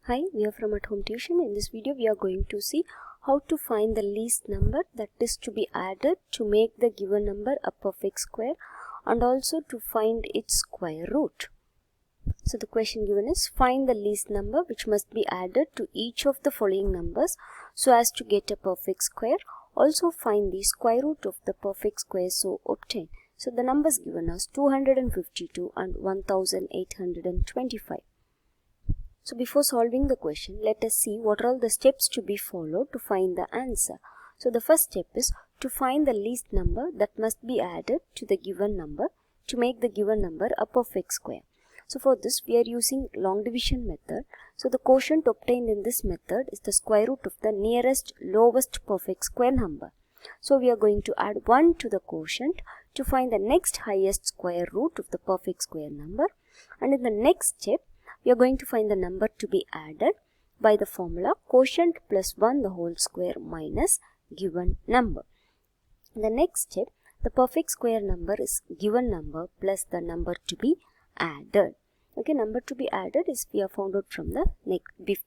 Hi, we are from At Home Tuition. In this video, we are going to see how to find the least number that is to be added to make the given number a perfect square and also to find its square root. So the question given is find the least number which must be added to each of the following numbers so as to get a perfect square. Also find the square root of the perfect square so obtained. So the numbers given us 252 and 1825. So before solving the question, let us see what are all the steps to be followed to find the answer. So the first step is to find the least number that must be added to the given number to make the given number a perfect square. So for this we are using long division method. So the quotient obtained in this method is the square root of the nearest lowest perfect square number. So we are going to add 1 to the quotient to find the next highest square root of the perfect square number, and in the next step we are going to find the number to be added by the formula quotient plus 1 the whole square minus given number. In the next step, the perfect square number is given number plus the number to be added. Okay, number to be added is we have found out from the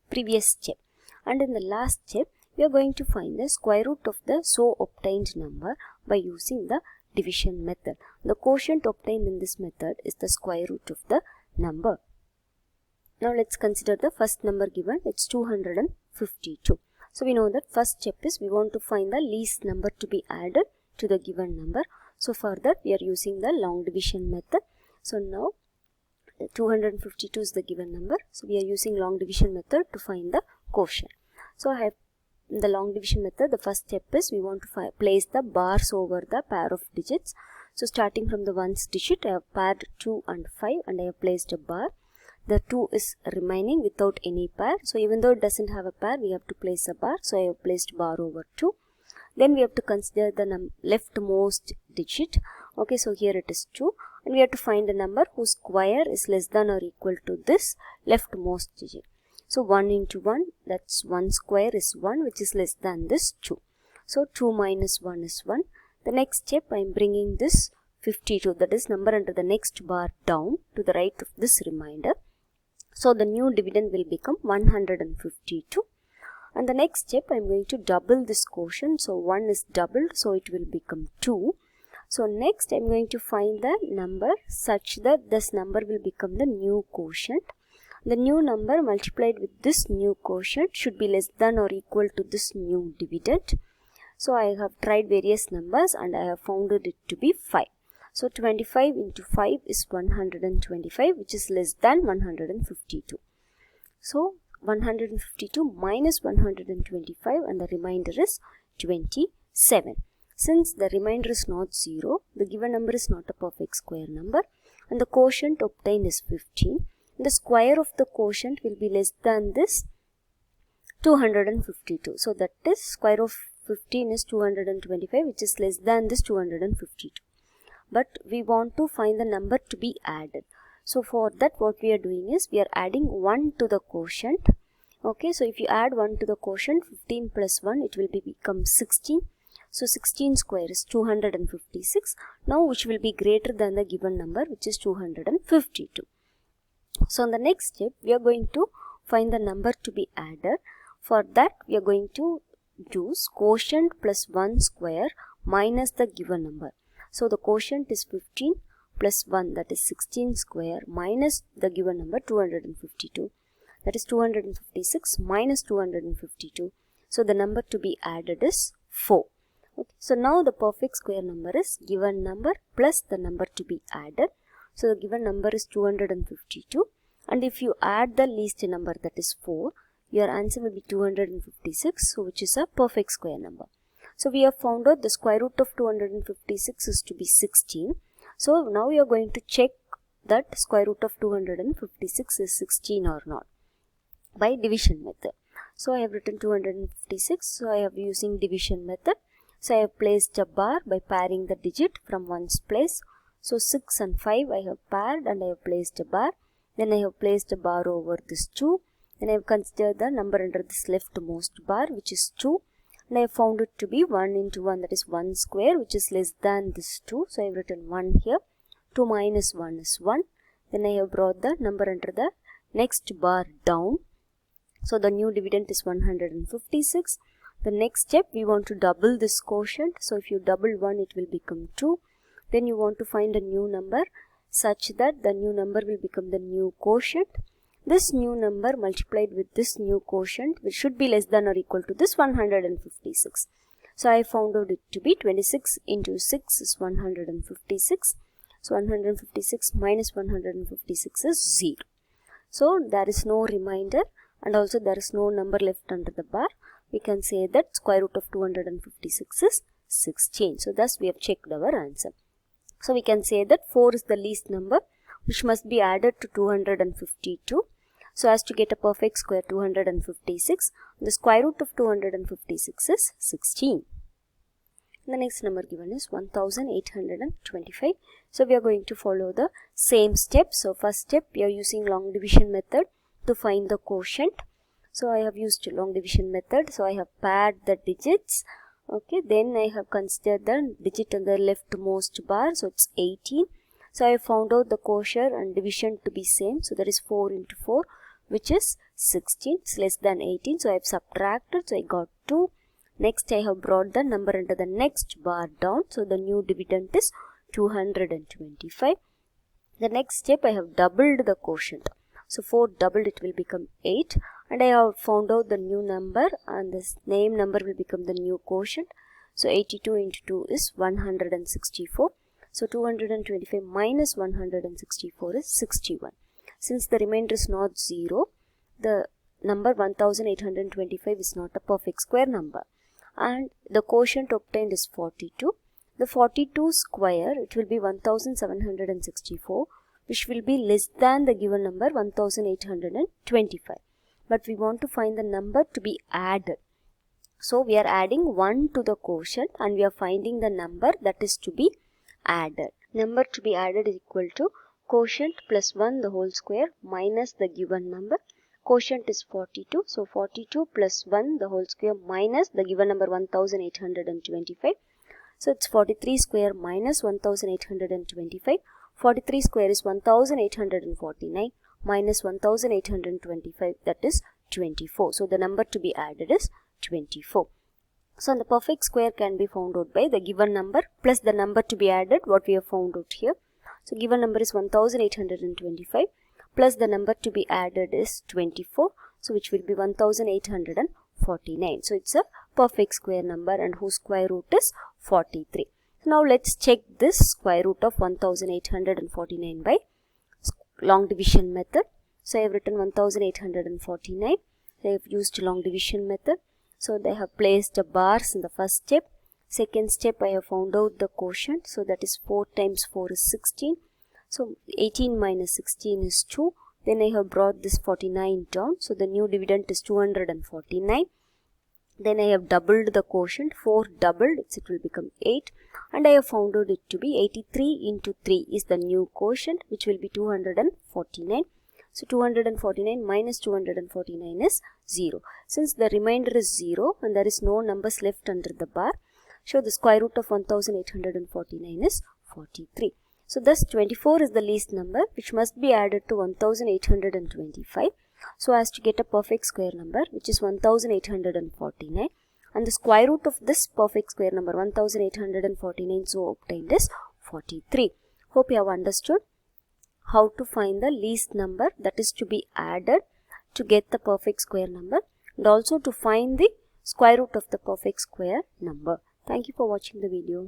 previous step. And in the last step, we are going to find the square root of the so obtained number by using the division method. The quotient obtained in this method is the square root of the number. Now let's consider the first number given, it's 252. So we know that first step is we want to find the least number to be added to the given number. So for that we are using the long division method. So now 252 is the given number. So we are using long division method to find the quotient. So I have in the long division method, the first step is we want to place the bars over the pair of digits. So starting from the ones digit, I have paired 2 and 5 and I have placed a bar. The 2 is remaining without any pair. So even though it doesn't have a pair, we have to place a bar. So I have placed bar over 2. Then we have to consider the leftmost digit. Okay, so here it is 2. And we have to find a number whose square is less than or equal to this leftmost digit. So 1 into 1, that's 1 square is 1, which is less than this 2. So 2 minus 1 is 1. The next step, I am bringing this 52, that is number under the next bar down to the right of this remainder. So the new dividend will become 152. And the next step, I am going to double this quotient. So 1 is doubled, so it will become 2. So next, I am going to find the number such that this number will become the new quotient. The new number multiplied with this new quotient should be less than or equal to this new dividend. So I have tried various numbers and I have found it to be 5. So 25 into 5 is 125, which is less than 152. So 152 minus 125 and the remainder is 27. Since the remainder is not 0, the given number is not a perfect square number and the quotient obtained is 15. The square of the quotient will be less than this 252. So that is square of 15 is 225, which is less than this 252. But we want to find the number to be added. So for that what we are doing is we are adding 1 to the quotient. Okay, so if you add 1 to the quotient, 15 plus 1, it will become 16. So 16 square is 256. Now which will be greater than the given number, which is 252. So in the next step, we are going to find the number to be added. For that we are going to use quotient plus 1 square minus the given number. So the quotient is 15 plus 1, that is 16 square minus the given number 252. That is 256 minus 252. So the number to be added is 4. Okay. So now the perfect square number is given number plus the number to be added. So the given number is 252. And if you add the least number, that is 4, your answer will be 256, so which is a perfect square number. So we have found out the square root of 256 is to be 16. So now we are going to check that square root of 256 is 16 or not by division method. So I have written 256. So I have using division method. So I have placed a bar by pairing the digit from one's place. So 6 and 5 I have paired and I have placed a bar. Then I have placed a bar over this 2. Then I have considered the number under this leftmost bar, which is 2. And I have found it to be 1 into 1, that is 1 square, which is less than this 2. So I have written 1 here. 2 minus 1 is 1. Then I have brought the number under the next bar down So the new dividend is 156. The next step, we want to double this quotient. So if you double 1, it will become 2. Then you want to find a new number such that the new number will become the new quotient. This new number multiplied with this new quotient, which should be less than or equal to this 156. So I found out it to be 26 into 6 is 156. So 156 minus 156 is 0. So there is no remainder and also there is no number left under the bar. We can say that square root of 256 is 16. So thus we have checked our answer. So we can say that 4 is the least number which must be added to 252. So as to get a perfect square 256, the square root of 256 is 16. The next number given is 1825. So we are going to follow the same steps. So first step, we are using long division method to find the quotient. So I have used long division method. So I have paired the digits. Okay, then I have considered the digit on the leftmost bar. So it's 18. So I have found out the quotient and division to be same. So that is 4 into 4, which is 16. It's less than 18. So I have subtracted. So I got 2. Next I have brought the number under the next bar down. So the new dividend is 225. The next step, I have doubled the quotient. So 4 doubled, it will become 8. And I have found out the new number and this name number will become the new quotient. So 82 into 2 is 164. So 225 minus 164 is 61. Since the remainder is not 0, the number 1825 is not a perfect square number. And the quotient obtained is 42. The 42 square, it will be 1764, which will be less than the given number 1825. But we want to find the number to be added. So we are adding 1 to the quotient and we are finding the number that is to be added. Number to be added is equal to quotient plus 1 the whole square minus the given number. Quotient is 42. So 42 plus 1 the whole square minus the given number 1825. So it's 43 square minus 1825. 43 square is 1849 minus 1825, that is 24. So the number to be added is 24. So the perfect square can be found out by the given number plus the number to be added, what we have found out here. So given number is 1825 plus the number to be added is 24. So which will be 1849. So it's a perfect square number and whose square root is 43. So now let's check this square root of 1849 by long division method. So I have written 1849. I have used long division method. So they have placed the bars in the first step. Second step, I have found out the quotient. So that is 4 times 4 is 16. So 18 minus 16 is 2. Then I have brought this 49 down. So the new dividend is 249. Then I have doubled the quotient. 4 doubled, it will become 8. And I have found out it to be 83 into 3 is the new quotient, which will be 249. So 249 minus 249 is 0. Since the remainder is 0 and there is no numbers left under the bar, so the square root of 1849 is 43. So thus 24 is the least number which must be added to 1825. So as to get a perfect square number, which is 1849, and the square root of this perfect square number 1849 so obtained is 43. Hope you have understood how to find the least number that is to be added to get the perfect square number and also to find the square root of the perfect square number. Thank you for watching the video.